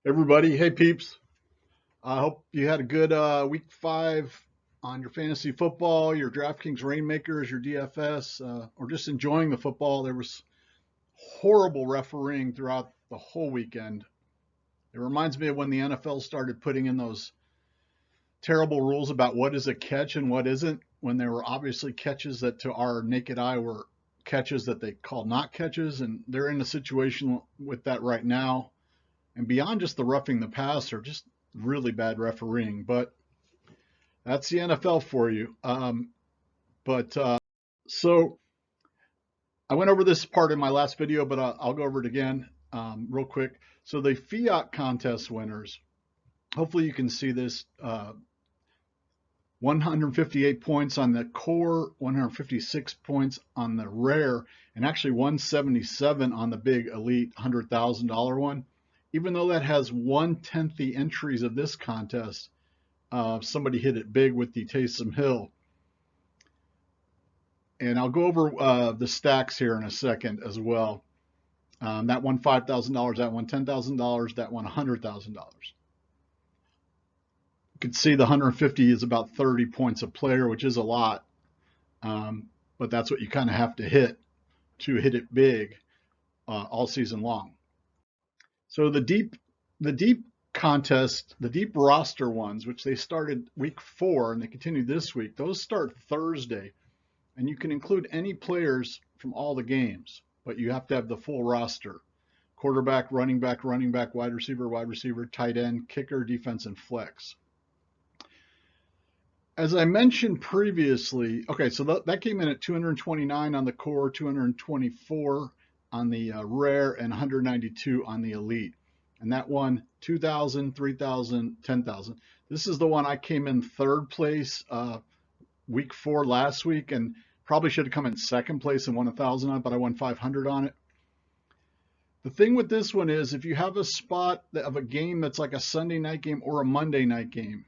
Everybody, hey peeps. I hope you had a good week 5 on your fantasy football, your DraftKings ReignMakers, your DFS, or just enjoying the football. There was horrible refereeing throughout the whole weekend. It reminds me of when the NFL started putting in those terrible rules about what is a catch and what isn't, when there were obviously catches that to our naked eye were catches that they call not catches, and they're in a situation with that right now. And beyond just the roughing the passer, just really bad refereeing. But that's the NFL for you. But so I went over this part in my last video, but I'll go over it again real quick. So the Fiat contest winners, hopefully you can see this, 158 points on the core, 156 points on the rare, and actually 177 on the big elite $100,000 one. Even though that has 1/10 the entries of this contest, somebody hit it big with the Taysom Hill. And I'll go over the stacks here in a second as well. That won $5,000, that won $10,000, that won $100,000. You can see the 150 is about 30 points a player, which is a lot. But that's what you kind of have to hit it big all season long. So the deep contest, the deep roster ones, which they started week 4 and they continue this week, those start Thursday. And you can include any players from all the games, but you have to have the full roster: quarterback, running back, wide receiver, tight end, kicker, defense, and flex. As I mentioned previously, okay, so that came in at 229 on the core, 224 on the rare, and 192 on the elite. And that won 2,000, 3,000, 10,000. This is the one I came in third place week 4 last week, and probably should have come in second place and won 1,000 on it, but I won 500 on it. The thing with this one is, if you have a spot of a game that's like a Sunday night game or a Monday night game,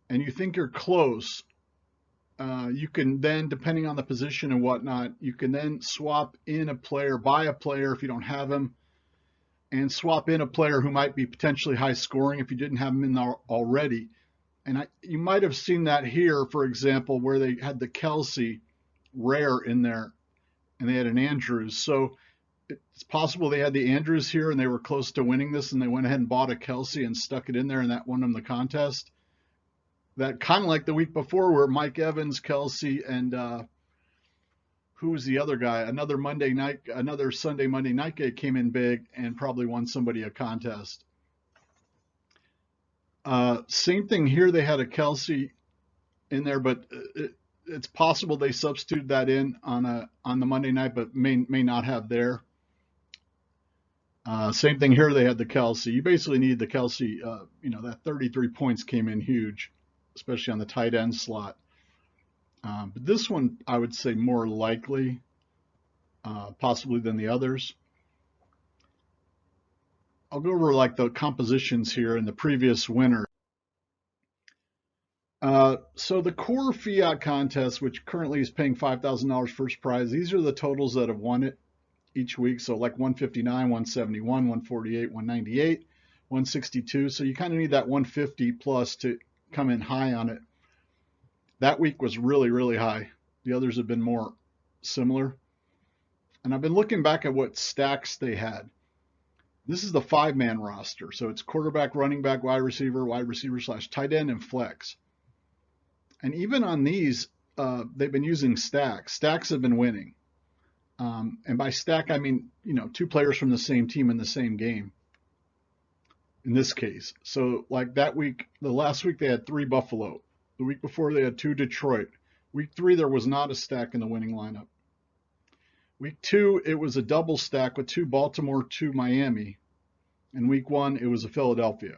and you think you're close, you can then, depending on the position and whatnot, you can then swap in a player, buy a player if you don't have him, and swap in a player who might be potentially high scoring if you didn't have him in there already. And you might have seen that here, for example, where they had the Kelsey rare in there and they had an Andrews. So it's possible they had the Andrews here and they were close to winning this and they went ahead and bought a Kelsey and stuck it in there and that won them the contest. That kind of like the week before where Mike Evans, Kelsey, and who was the other guy? Another Sunday, Monday night game came in big and probably won somebody a contest. Same thing here. They had a Kelsey in there, but it's possible they substituted that in on the Monday night, but may not have there. Same thing here. They had the Kelsey. You basically need the Kelsey. That 33 points came in huge, especially on the tight end slot. But this one, I would say more likely, possibly than the others. I'll go over like the compositions here in the previous winner. So the core Fiat contest, which currently is paying $5,000 first prize, these are the totals that have won it each week. So like 159, 171, 148, 198, 162. So you kind of need that 150 plus to come in high on it. That week was really, really high. The others have been more similar. And I've been looking back at what stacks they had. This is the 5-man roster. So it's quarterback, running back, wide receiver / tight end, and flex. And even on these, they've been using stacks. Stacks have been winning. And by stack, I mean, 2 players from the same team in the same game, in this case. So like that week, the last week they had 3 Buffalo. The week before they had 2 Detroit. Week 3, there was not a stack in the winning lineup. Week 2, it was a double stack with 2 Baltimore, 2 Miami. And week 1, it was a Philadelphia.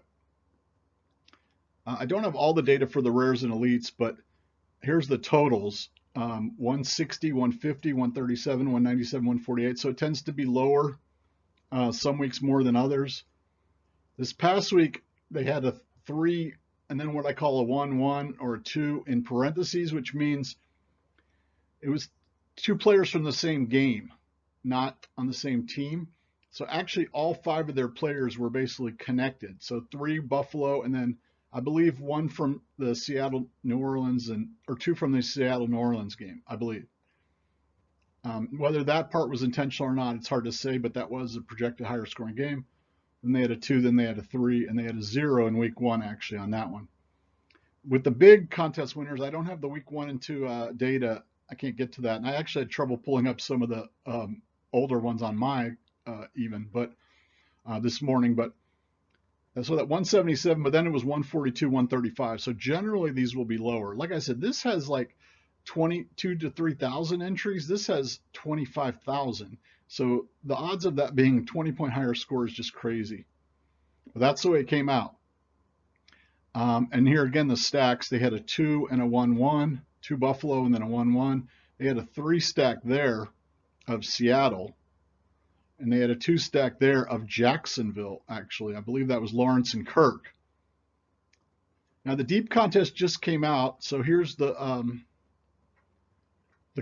I don't have all the data for the rares and elites, but here's the totals. 160, 150, 137, 197, 148. So it tends to be lower, some weeks more than others. This past week, they had a 3 and then what I call a 1-1 or a 2 in parentheses, which means it was 2 players from the same game, not on the same team. So actually all 5 of their players were basically connected. So 3 Buffalo, and then I believe 1 from the Seattle New Orleans, or 2 from the Seattle New Orleans game, I believe. Whether that part was intentional or not, it's hard to say, but that was a projected higher scoring game. Then they had a 2, then they had a 3, and they had a 0 in week 1 actually on that one. With the big contest winners, I don't have the week 1 and 2 data. I can't get to that, and I actually had trouble pulling up some of the older ones on my this morning. But so that 177, but then it was 142, 135. So generally these will be lower. Like I said, this has like 22 to 3,000 entries. This has 25,000. So the odds of that being 20-point higher score is just crazy. But that's the way it came out. And here again, the stacks, they had a 2 and a 1-1, 2 Buffalo, and then a 1-1. They had a 3 stack there of Seattle, and they had a 2 stack there of Jacksonville, actually. I believe that was Lawrence and Kirk. Now, the deep contest just came out, so here's the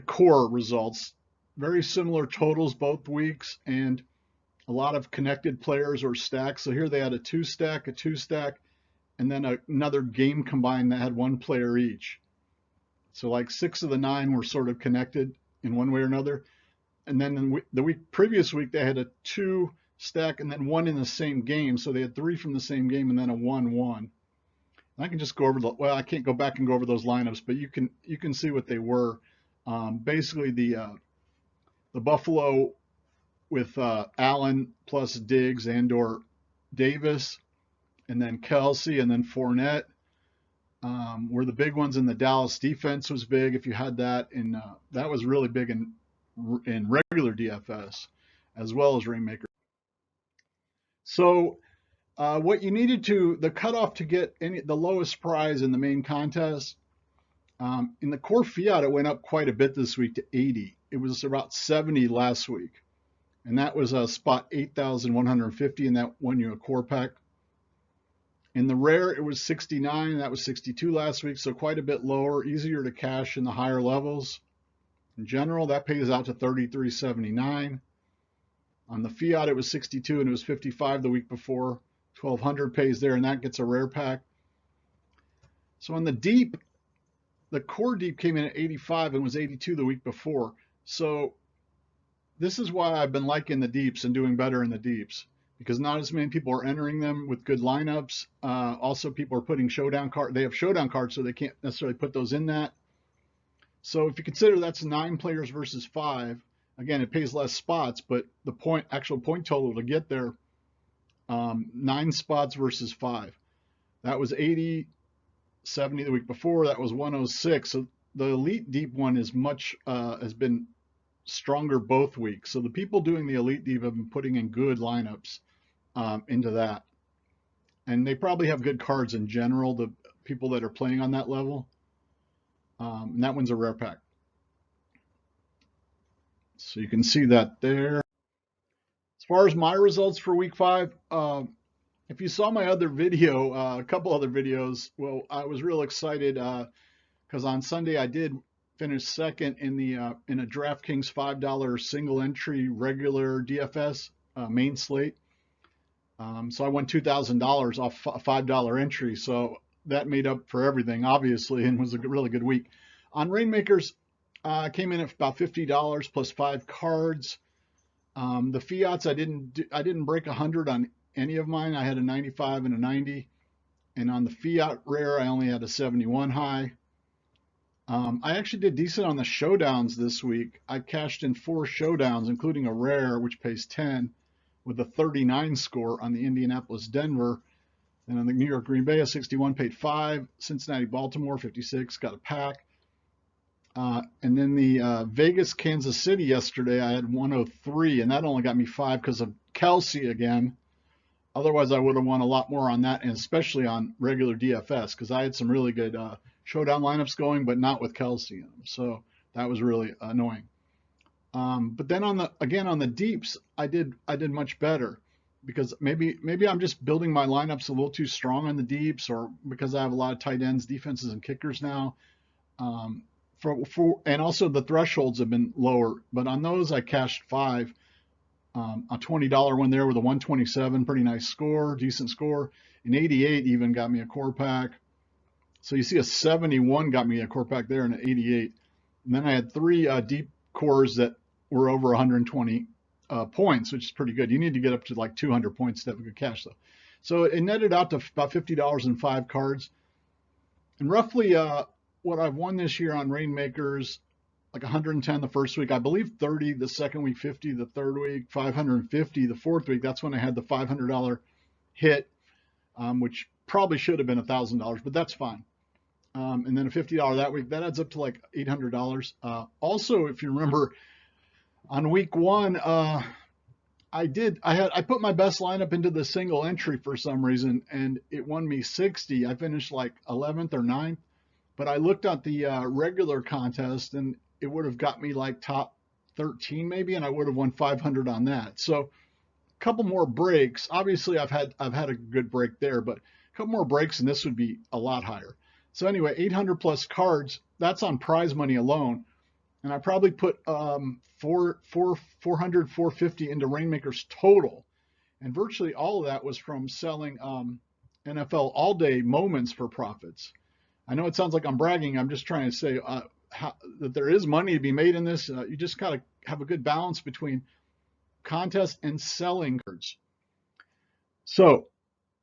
core results. Very similar totals both weeks, and a lot of connected players or stacks. So here they had a 2 stack, a 2 stack, and then another game combined that had 1 player each. So like 6 of the 9 were sort of connected in one way or another. And then the previous week, they had a 2 stack and then 1 in the same game. So they had 3 from the same game and then a 1-1. And I can just go over I can't go back and go over those lineups, but you can see what they were. Basically the Buffalo with Allen plus Diggs and/or Davis, and then Kelsey, and then Fournette were the big ones. In the Dallas defense was big if you had that, and that was really big in regular DFS as well as ReignMakers. So what you needed the cutoff to get the lowest prize in the main contest, in the core Fiat, it went up quite a bit this week to 80. It was about 70 last week, and that was a spot 8,150, and that won you a core pack. In the rare, it was 69, and that was 62 last week, so quite a bit lower, easier to cash in the higher levels. In general, that pays out to 33.79. On the Fiat, it was 62, and it was 55 the week before. 1,200 pays there, and that gets a rare pack. So on the deep, the core deep came in at 85 and was 82 the week before. So this is why I've been liking the deeps and doing better in the deeps, because not as many people are entering them with good lineups. Also, people are putting showdown cards. They have showdown cards, so they can't necessarily put those in that. So if you consider that's 9 players versus 5, again, it pays less spots, but the actual point total to get there, 9 spots versus 5. That was 80, 70 the week before. That was 106. So the elite deep one is has been stronger both weeks. So the people doing the elite deep have been putting in good lineups into that, and they probably have good cards in general, the people that are playing on that level. And that one's a rare pack. So you can see that there. As far as my results for week 5, if you saw my other video, a couple other videos, well, I was real excited because on Sunday I did finish second in a DraftKings $5 single entry regular DFS main slate. So I won $2,000 off a $5 entry. So that made up for everything, obviously, and was a really good week. On ReignMakers, came in at about $50 plus 5 cards. The Fiats, I didn't break 100 on any of mine. I had a 95 and a 90, and on the Fiat rare, I only had a 71 high. I actually did decent on the showdowns this week. I cashed in 4 showdowns, including a rare, which pays 10, with a 39 score on the Indianapolis Denver. And on the New York Green Bay, a 61 paid 5. Cincinnati Baltimore, 56, got a pack. And then the Vegas Kansas City yesterday, I had 103, and that only got me 5 because of Kelsey again. Otherwise, I would have won a lot more on that, and especially on regular DFS, because I had some really good showdown lineups going, but not with Kelsey in them. So that was really annoying. But then on the deeps, I did much better, because maybe I'm just building my lineups a little too strong on the deeps, or because I have a lot of tight ends, defenses, and kickers now. And also the thresholds have been lower, but on those I cashed 5. A $20 one there with a 127, pretty nice score, decent score. An 88 even got me a core pack. So you see a 71 got me a core pack there and an 88. And then I had three deep cores that were over 120 points, which is pretty good. You need to get up to like 200 points to have a good cash though. So it netted out to about $50 in 5 cards. And roughly what I've won this year on ReignMakers, like 110 the first week, I believe 30 the second week, 50 the third week, 550 the fourth week. That's when I had the $500 hit, which probably should have been $1,000, but that's fine. And then a $50 that week, that adds up to like $800. Also, if you remember, on week 1, I put my best lineup into the single entry for some reason, and it won me 60. I finished like 11th or 9th, but I looked at the regular contest, and it would have got me like top 13 maybe, and I would have won 500 on that. So a couple more breaks. Obviously, I've had a good break there, but a couple more breaks, and this would be a lot higher. So anyway, 800 plus cards. That's on prize money alone. And I probably put 400, 450 into ReignMakers total. And virtually all of that was from selling NFL all-day moments for profits. I know it sounds like I'm bragging. I'm just trying to say that there is money to be made in this. You just got to have a good balance between contest and selling cards. So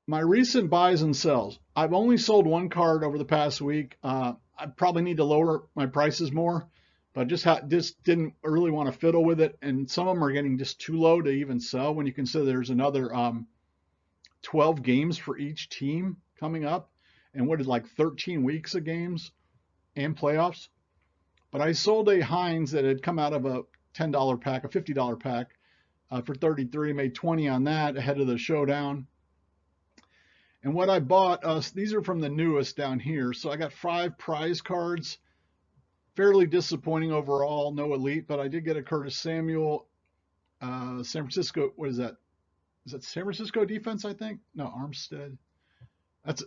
my recent buys and sells. I've only sold 1 card over the past week. I probably need to lower my prices more, but just didn't really want to fiddle with it. And some of them are getting just too low to even sell when you consider there's another 12 games for each team coming up. And what is like 13 weeks of games and playoffs. But I sold a Hines that had come out of a $10 pack, a $50 pack for 33, made 20 on that ahead of the showdown. And what I bought, these are from the newest down here. So I got 5 prize cards. Fairly disappointing overall, no elite, but I did get a Curtis Samuel, San Francisco. What is that? Is that San Francisco defense, I think? No, Armstead.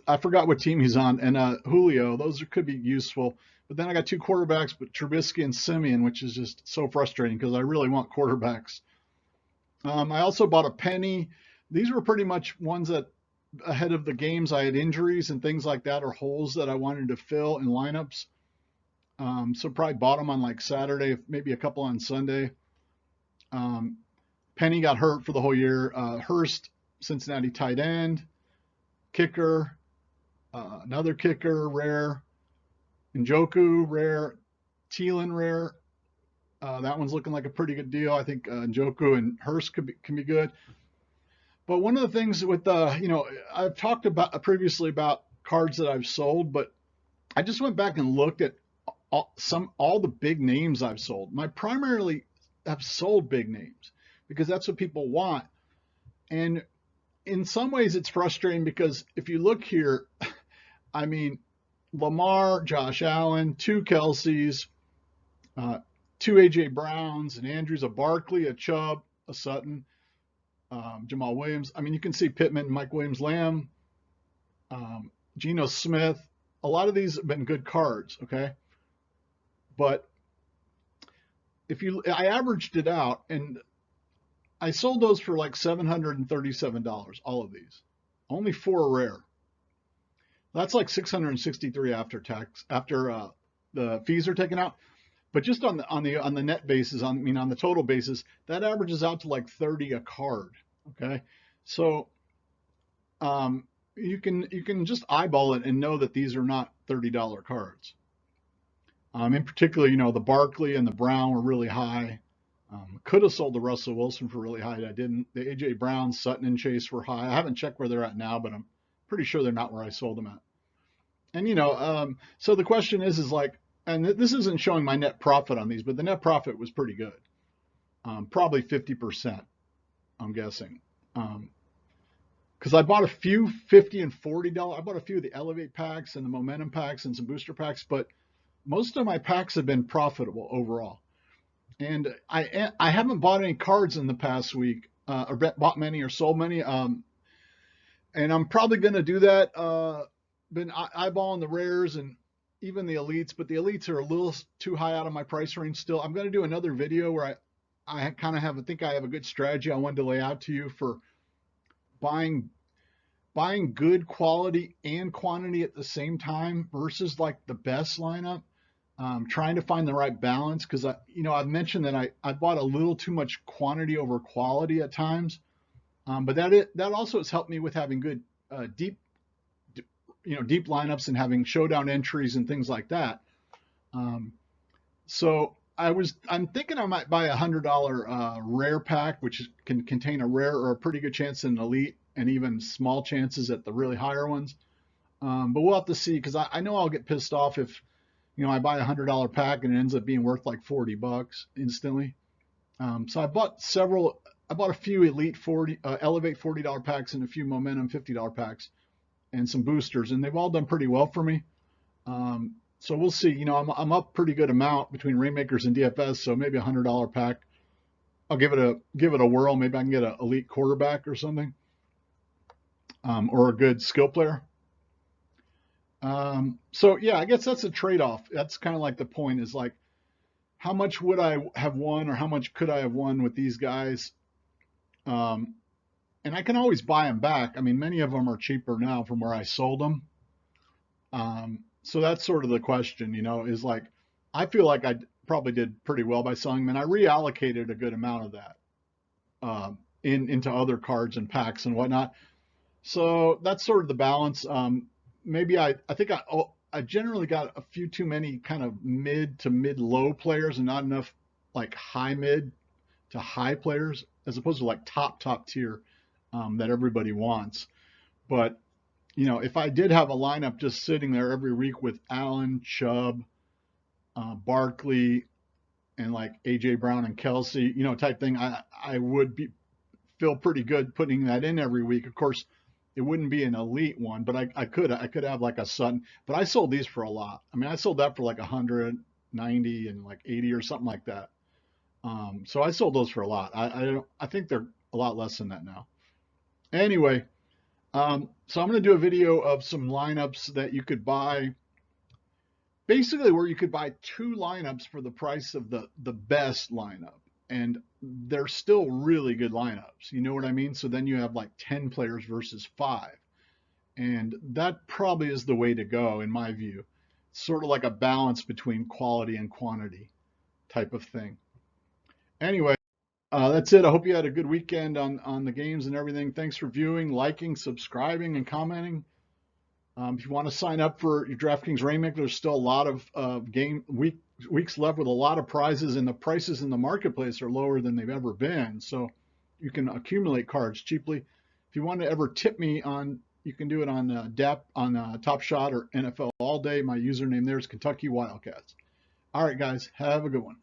I forgot what team he's on. And Julio, those could be useful. But then I got 2 quarterbacks, but Trubisky and Simeon, which is just so frustrating because I really want quarterbacks. I also bought a penny. These were pretty much ones that ahead of the games I had injuries and things like that, or holes that I wanted to fill in lineups. So probably bought them on like Saturday, maybe a couple on Sunday. Penny got hurt for the whole year. Hurst, Cincinnati tight end, kicker, another kicker, rare. Njoku, rare. Thielen, rare. That one's looking like a pretty good deal. I think Njoku and Hurst can be good. But one of the things with I've talked about previously about cards that I've sold, but I just went back and looked at all the big names I've sold. I primarily have sold big names because that's what people want. And in some ways it's frustrating because if you look here, I mean, Lamar, Josh Allen, 2 Kelseys, 2 A.J. Browns, and Andrews, a Barkley, a Chubb, a Sutton, Jamal Williams. I mean, you can see Pittman, Mike Williams-Lamb, Geno Smith. A lot of these have been good cards, okay? But I averaged it out, and I sold those for like $737, all of these. Only 4 are rare. That's like $663 after tax, after the fees are taken out. But just on the net basis, on the total basis, that averages out to like 30 a card. Okay, so you can just eyeball it and know that these are not $30 cards. In particular, the Barkley and the Brown were really high. Could have sold the Russell Wilson for really high. I didn't. The A.J. Brown, Sutton, and Chase were high. I haven't checked where they're at now, but I'm pretty sure they're not where I sold them at. And so the question is like, and this isn't showing my net profit on these, but the net profit was pretty good. Probably 50%, I'm guessing. Because I bought a few $50 and $40. I bought a few of the Elevate packs and the Momentum packs and some booster packs, but most of my packs have been profitable overall. And I haven't bought any cards in the past week, or bought many or sold many. And I'm probably going to do that. Been eyeballing the rares and even the elites, but the elites are a little too high out of my price range still. I'm going to do another video where I kind of have, I think I have a good strategy I wanted to lay out to you for buying good quality and quantity at the same time versus like the best lineup. Trying to find the right balance because I've mentioned that I bought a little too much quantity over quality at times, but that also has helped me with having good deep deep lineups and having showdown entries and things like that. Um, so I'm thinking I might buy $100 rare pack, which can contain a rare or a pretty good chance in elite and even small chances at the really higher ones. But we'll have to see because I know I'll get pissed off if I buy $100 pack and it ends up being worth like $40 instantly. So I bought a few elite 40 elevate $40 packs and a few momentum $50 packs and some boosters, and they've all done pretty well for me. So we'll see. I'm up pretty good amount between ReignMakers and DFS, so maybe $100 pack. I'll give it a whirl. Maybe I can get an elite quarterback or something, or a good skill player. So yeah, I guess that's a trade-off. That's kind of like the point is like, how much would I have won, or how much could I have won with these guys? And I can always buy them back. I mean, many of them are cheaper now from where I sold them. So that's sort of the question, is like, I feel like I probably did pretty well by selling them, and I reallocated a good amount of that into other cards and packs and whatnot. So that's sort of the balance. Maybe I think I generally got a few too many kind of mid to mid low players and not enough like high mid to high players, as opposed to like top tier that everybody wants. But if I did have a lineup just sitting there every week with Allen, Chubb, Barkley, and like AJ Brown and Kelsey, type thing, I would feel pretty good putting that in every week. Of course, it wouldn't be an elite one, but I could have like a Sutton. But I sold these for a lot. I mean, I sold that for like 190 and like 80 or something like that. So I sold those for a lot. I think they're a lot less than that now. Anyway, so I'm going to do a video of some lineups that you could buy, basically where you could buy two lineups for the price of the best lineup. And they're still really good lineups. You know what I mean? So then you have like 10 players versus 5. And that probably is the way to go, in my view. It's sort of like a balance between quality and quantity type of thing. Anyway, that's it. I hope you had a good weekend on the games and everything. Thanks for viewing, liking, subscribing, and commenting. If you want to sign up for your DraftKings ReignMakers, there's still a lot of weeks left with a lot of prizes, and the prices in the marketplace are lower than they've ever been. So you can accumulate cards cheaply. If you want to ever tip me you can do it on TOPSHOT or NFL All Day. My username there is Kentucky Wildcats. All right, guys, have a good one.